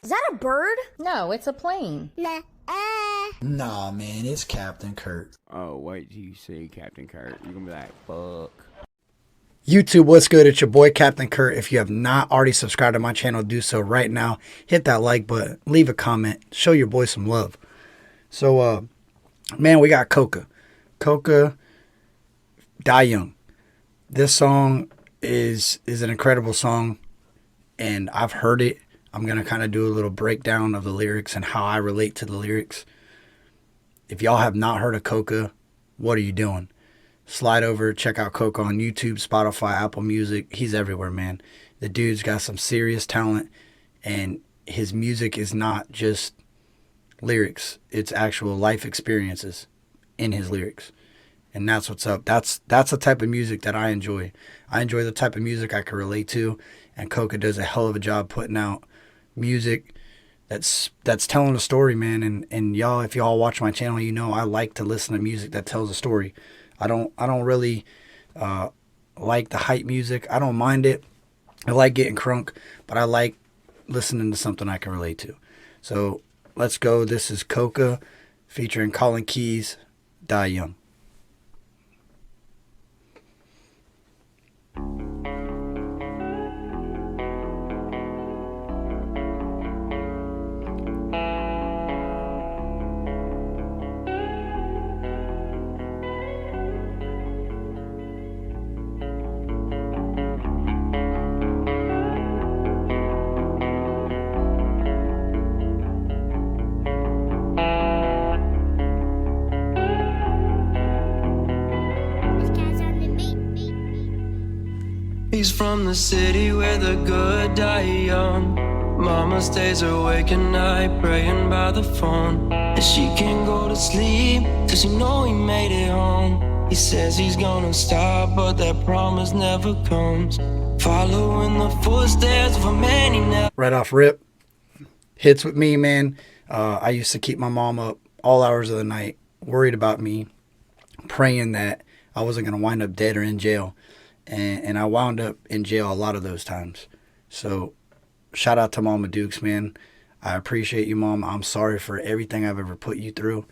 Is that a bird? No, it's a plane. Nah. Nah, man, it's Captain Kurt. Oh, wait till you see Captain Kurt. You're gonna be like, fuck. YouTube, what's good? It's your boy Captain Kurt. If you have not already subscribed to my channel, do so right now. Hit that like button, leave a comment, show your boy some love. So, man, we got Cokaa Die Young. This song is an incredible song, and I've heard it. I'm going to kind of do a little breakdown of the lyrics and how I relate to the lyrics. If y'all have not heard of Cokaa, what are you doing? Slide over, check out Cokaa on YouTube, Spotify, Apple Music. He's everywhere, man. The dude's got some serious talent, and his music is not just lyrics. It's actual life experiences in his lyrics. And that's what's up. That's the type of music that I enjoy. I enjoy the type of music I can relate to, and Cokaa does a hell of a job putting out music that's telling a story, man. And y'all, if y'all watch my channel, you know I like to listen to music that tells a story. I don't really like the hype music. I don't mind it. I like getting crunk, but I like listening to something I can relate to. So let's go. This is Cokaa featuring Cokaa Die Young. He's from the city where the good die young. Mama stays awake at night praying by the phone, and she can't go to sleep till she know he made it home. He says he's gonna stop, but that promise never comes. Following the footsteps of a man he never... Right off rip, hits with me, man. I used to keep my mom up all hours of the night, worried about me, praying that I wasn't gonna wind up dead or in jail. And I wound up in jail a lot of those times. So shout out to Mama Dukes, man. I appreciate you, Mom. I'm sorry for everything I've ever put you through,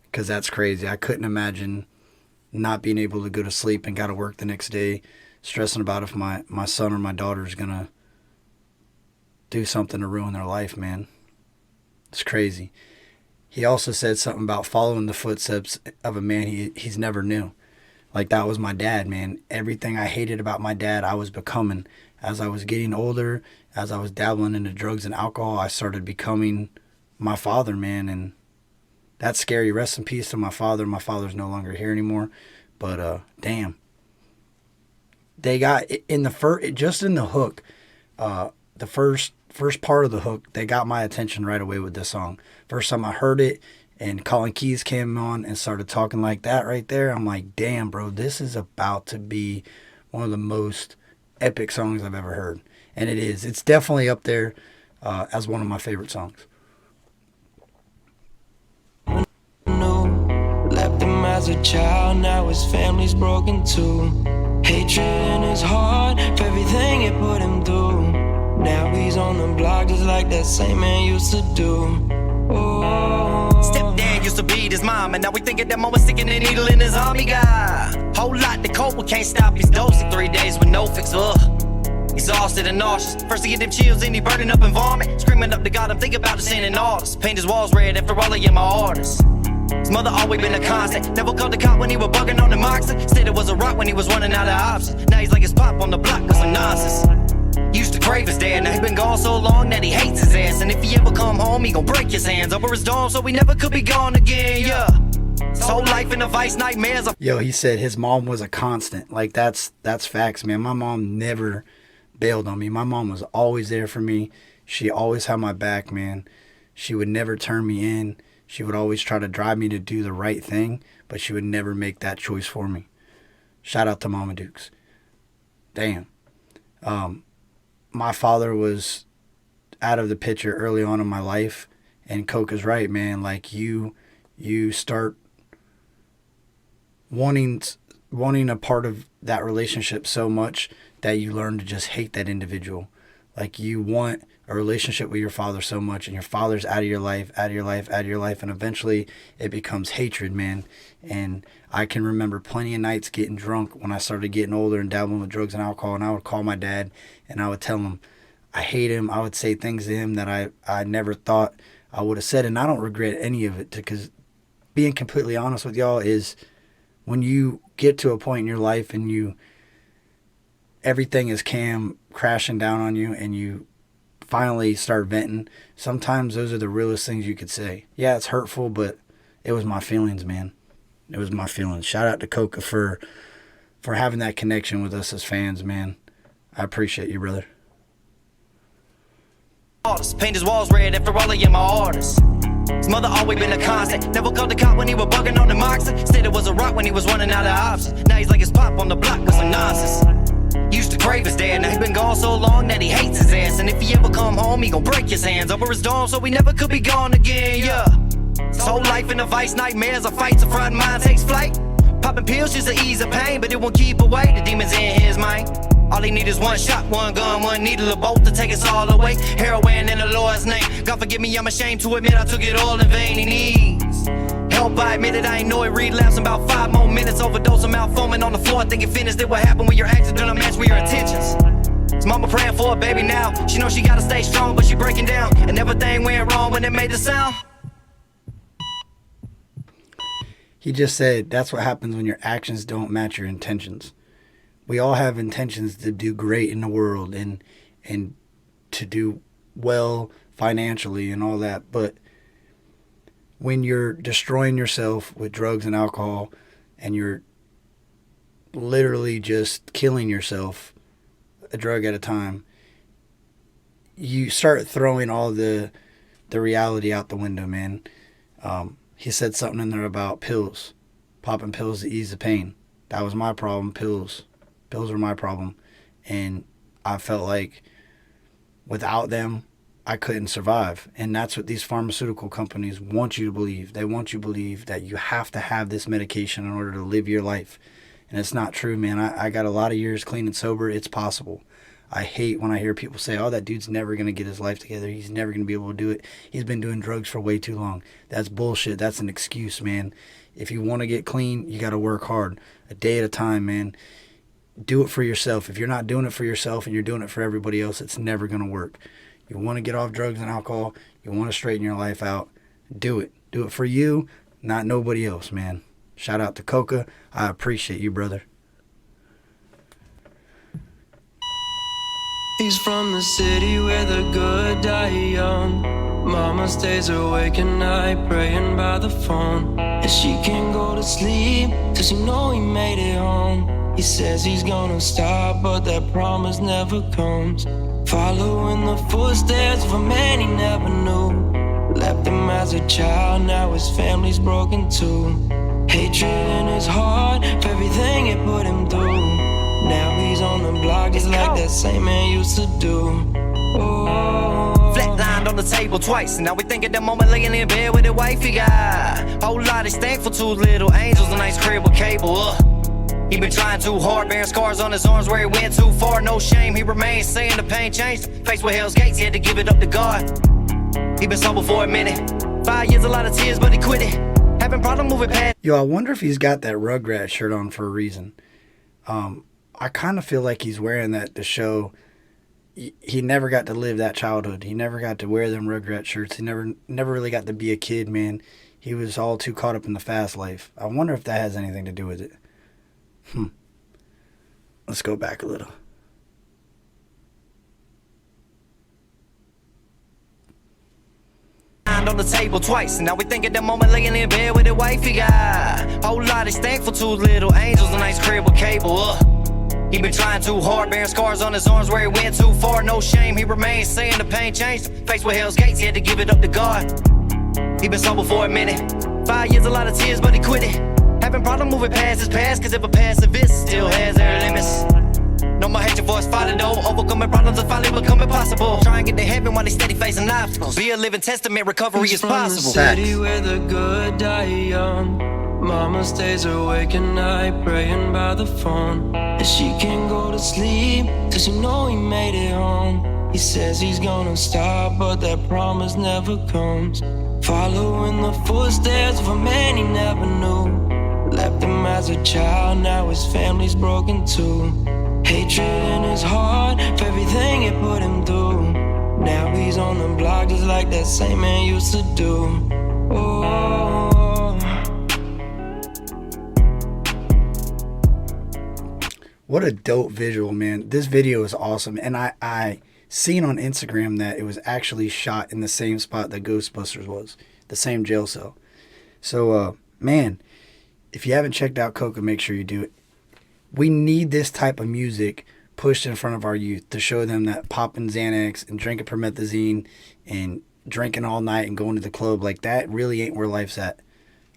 because that's crazy. I couldn't imagine not being able to go to sleep and got to work the next day, stressing about if my son or my daughter is going to do something to ruin their life, man. It's crazy. He also said something about following the footsteps of a man he's never knew. Like, that was my dad, man. Everything I hated about my dad, I was becoming. As I was getting older, as I was dabbling into drugs and alcohol, I started becoming my father, man. And that's scary. Rest in peace to my father. My father's no longer here anymore. But, damn. They got, in the just in the hook, the first part of the hook, they got my attention right away with this song. First time I heard it, and Colin Keys came on and started talking like that right there, I'm like, damn, bro, this is about to be one of the most epic songs I've ever heard. And it is. It's definitely up there as one of my favorite songs. Left him as a child, now his family's broken too. Hatred in his heart for everything it put him through. Now he's on the block just like that same man used to do. Stepdad used to beat his mom, and now we thinking that mama sticking a needle in his arm. He got whole lot to cope with, can't stop his dosing. 3 days with no fix, exhausted and nauseous. First he get them chills and he burning up and vomit. Screaming up to God, I'm thinking about the sin and all this. Paint his walls red after all of my orders. His mother always been a constant. Never called the cop when he was bugging on the moxie. Said it was a rock when he was running out of options. Now he's like his pop on the block with some nonsense. Used to crave his dad, now he been gone so long that he hates his ass. And if he ever come home, he gon' break his hands over his dome, so he never could be gone again, yeah. His whole life in the vice nightmares. Yo, he said his mom was a constant. Like, that's facts, man. My mom never bailed on me. My mom was always there for me. She always had my back, man. She would never turn me in. She would always try to drive me to do the right thing, but she would never make that choice for me. Shout out to Mama Dukes. Damn. My father was out of the picture early on in my life, and Cokaa's right, man. Like, you start wanting a part of that relationship so much that you learn to just hate that individual. Like, you want a relationship with your father so much, and your father's out of your life, out of your life, out of your life, and eventually it becomes hatred, man. And I can remember plenty of nights getting drunk when I started getting older and dabbling with drugs and alcohol, and I would call my dad and I would tell him I hate him. I would say things to him that I never thought I would have said, and I don't regret any of it, because being completely honest with y'all is when you get to a point in your life and everything is crashing down on you and you finally start venting, sometimes those are the realest things you could say. Yeah, it's hurtful, but it was my feelings, man. It was my feelings. Shout out to Cokaa for having that connection with us as fans, man. I appreciate you, brother. Paint his walls red after all of you, my artists. His mother always been a constant. Never called the cop when he was bugging on the moxie. Said it was a rock when he was running out of options. Now he's like his pop on the block with some nonsense. Used to crave his dad, now he been gone so long that he hates his ass. And if he ever come home, he gon' break his hands over his dome, so he never could be gone again, yeah. His whole life in a vice, nightmares, or fights, a front mind takes flight. Popping pills just to ease the pain, but it won't keep away the demons in his mind. All he need is one shot, one gun, one needle, or both to take us all away. Heroin in the Lord's name. God forgive me, I'm ashamed to admit I took it all in vain. He needs help, I admit it, I ain't know it. Relapse in about 5 more minutes. Overdose, I'm out foaming on the floor, thinking finished. Did what happened when your actions don't match with your intentions. His mama praying for a baby now. She knows she gotta stay strong, but she breaking down. And everything went wrong when it made the sound. He just said that's what happens when your actions don't match your intentions. We all have intentions to do great in the world and to do well financially and all that, but when you're destroying yourself with drugs and alcohol and you're literally just killing yourself a drug at a time, you start throwing all the reality out the window, man. He said something in there about pills, popping pills to ease the pain. That was my problem, pills. Pills were my problem. And I felt like without them, I couldn't survive. And that's what these pharmaceutical companies want you to believe. They want you to believe that you have to have this medication in order to live your life. And it's not true, man. I got a lot of years clean and sober. It's possible. I hate when I hear people say, oh, that dude's never going to get his life together. He's never going to be able to do it. He's been doing drugs for way too long. That's bullshit. That's an excuse, man. If you want to get clean, you got to work hard. A day at a time, man. Do it for yourself. If you're not doing it for yourself and you're doing it for everybody else, it's never going to work. You want to get off drugs and alcohol. You want to straighten your life out. Do it. Do it for you, not nobody else, man. Shout out to Cokaa. I appreciate you, brother. He's from the city where the good die young. Mama stays awake at night praying by the phone, and she can't go to sleep till she know he made it home. He says he's gonna stop, but that promise never comes. Following the footsteps of a man he never knew. Left him as a child, now his family's broken too. Hatred in his heart for everything it put him through. Now he's on the block just like that same man used to do. Oh. Flatlined on the table twice, and now we think at that moment laying in bed with the wife he got. Whole lot is thankful, 2 little angels, a nice crib with cable. He been trying too hard, bearing scars on his arms where he went too far. No shame, he remains saying the pain changed. Faced with hell's gates, he had to give it up to God. He been sober for a minute, 5 years, a lot of tears, but he quit it. Having problem moving past. Yo, I wonder if he's got that Rugrat shirt on for a reason. I kind of feel like he's wearing that to show he never got to live that childhood. He never got to wear them Rugrat shirts. He never really got to be a kid, man. He was all too caught up in the fast life. I wonder if that has anything to do with it. Let's go back a little. On the table twice, and now we think at that moment laying in bed with the wife he got. Whole lot is thankful, 2 little angels, a nice crib with cable. He been trying too hard, bearing scars on his arms where he went too far. No shame, he remains saying the pain changed. Faced with hell's gates, he had to give it up to God. He been sober for a minute, 5 years, a lot of tears, but he quit it. Having problem moving past his past, cause if a past exists, still has their limits. No more hatred for his father though. Overcoming problems and finally become impossible. Try and get to heaven while they steady facing obstacles. Be a living testament, recovery is possible. From the city where the good die young. Mama stays awake at night praying by the phone, and she can't go to sleep till she know he made it home. He says he's gonna stop, but that promise never comes. Following the footsteps of a man he never knew. Left him as a child, now his family's broken too. Hatred in his heart for everything it put him through. Now he's on the block just like that same man used to do. Oh. What a dope visual, man. This video is awesome. And I seen on Instagram that it was actually shot in the same spot that Ghostbusters was, the same jail cell. So, man, if you haven't checked out Cokaa, make sure you do it. We need this type of music pushed in front of our youth to show them that popping Xanax and drinking promethazine and drinking all night and going to the club, like that really ain't where life's at.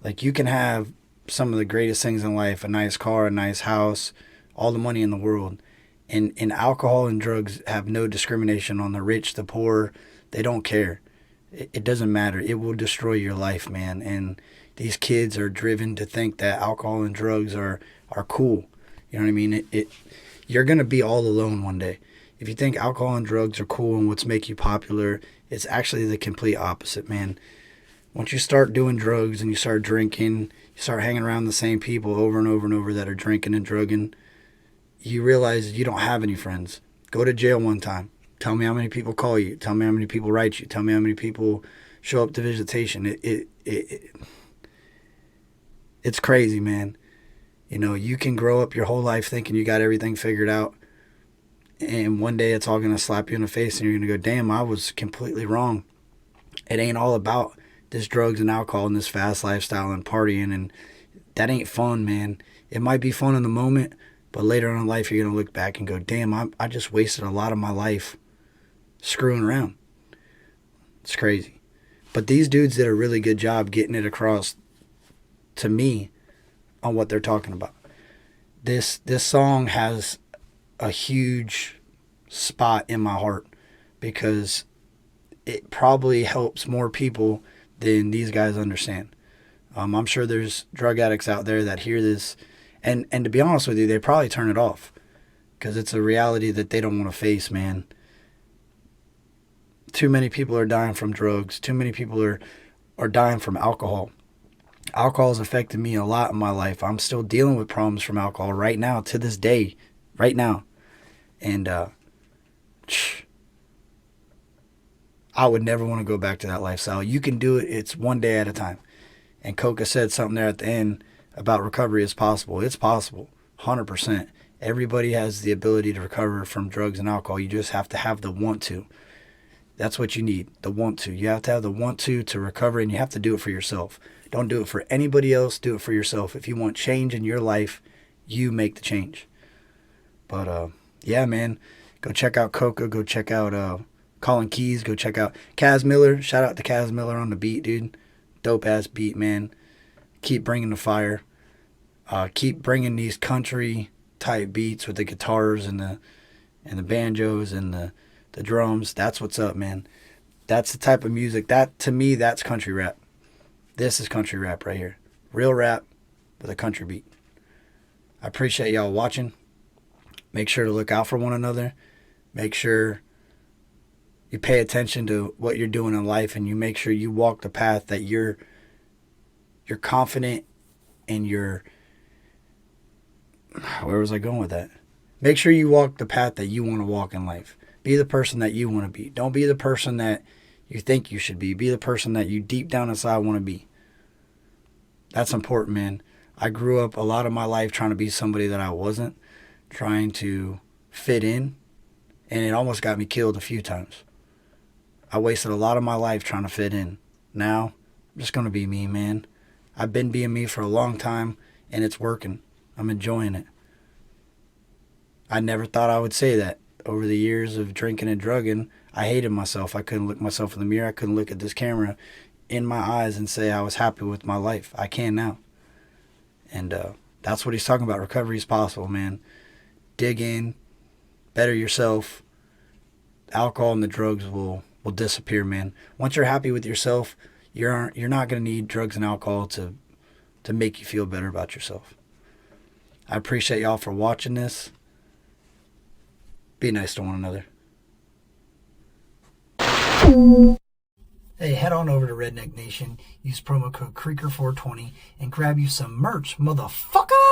Like, you can have some of the greatest things in life, a nice car, a nice house, all the money in the world. And alcohol and drugs have no discrimination on the rich, the poor. They don't care. It doesn't matter. It will destroy your life, man. And these kids are driven to think that alcohol and drugs are cool. You know what I mean? You're going to be all alone one day. If you think alcohol and drugs are cool and what's make you popular, it's actually the complete opposite, man. Once you start doing drugs and you start drinking, you start hanging around the same people over and over and over that are drinking and drugging, you realize you don't have any friends. Go to jail one time. Tell me how many people call you. Tell me how many people write you. Tell me how many people show up to visitation. It's crazy, man. You know, you can grow up your whole life thinking you got everything figured out, and one day it's all going to slap you in the face and you're going to go, damn, I was completely wrong. It ain't all about this drugs and alcohol and this fast lifestyle and partying, and that ain't fun, man. It might be fun in the moment, but later on in life, you're going to look back and go, damn, I just wasted a lot of my life screwing around. It's crazy. But these dudes did a really good job getting it across to me on what they're talking about. This song has a huge spot in my heart because it probably helps more people than these guys understand. I'm sure there's drug addicts out there that hear this, and to be honest with you, they probably turn it off because it's a reality that they don't want to face, man. Too many people are dying from drugs. Too many people are dying from alcohol. Alcohol has affected me a lot in my life. I'm still dealing with problems from alcohol right now, to this day, right now. And I would never want to go back to that lifestyle. You can do it. It's one day at a time. And Cokaa said something there at the end about recovery is possible. It's possible, 100%. Everybody has the ability to recover from drugs and alcohol. You just have to have the want to. That's what you need, the want to. You have to have the want to recover, and you have to do it for yourself. Don't do it for anybody else. Do it for yourself. If you want change in your life, you make the change. But, yeah, man, go check out Cokaa. Go check out Colin Keys. Go check out Kaz Miller. Shout out to Kaz Miller on the beat, dude. Dope-ass beat, man. Keep bringing the fire. Keep bringing these country-type beats with the guitars and the banjos and the drums. That's what's up, man. That's the type of music. That, to me, that's country rap. This is country rap right here. Real rap with a country beat. I appreciate y'all watching. Make sure to look out for one another. Make sure you pay attention to what you're doing in life, and you make sure you walk the path that you're confident and you're... Where was I going with that? Make sure you walk the path that you want to walk in life. Be the person that you want to be. Don't be the person that you think you should be. Be the person that you deep down inside want to be. That's important, man. I grew up a lot of my life trying to be somebody that I wasn't, trying to fit in, and it almost got me killed a few times. I wasted a lot of my life trying to fit in. Now, I'm just going to be me, man. I've been being me for a long time, and it's working. I'm enjoying it. I never thought I would say that. Over the years of drinking and drugging, I hated myself. I couldn't look myself in the mirror. I couldn't look at this camera in my eyes and say I was happy with my life. I can now. And that's what he's talking about. Recovery is possible, man. Dig in. Better yourself. Alcohol and the drugs will disappear, man. Once you're happy with yourself, you're not going to need drugs and alcohol to make you feel better about yourself. I appreciate y'all for watching this. Be nice to one another. Hey, head on over to Redneck Nation, use promo code Creeker420, and grab you some merch, motherfucker!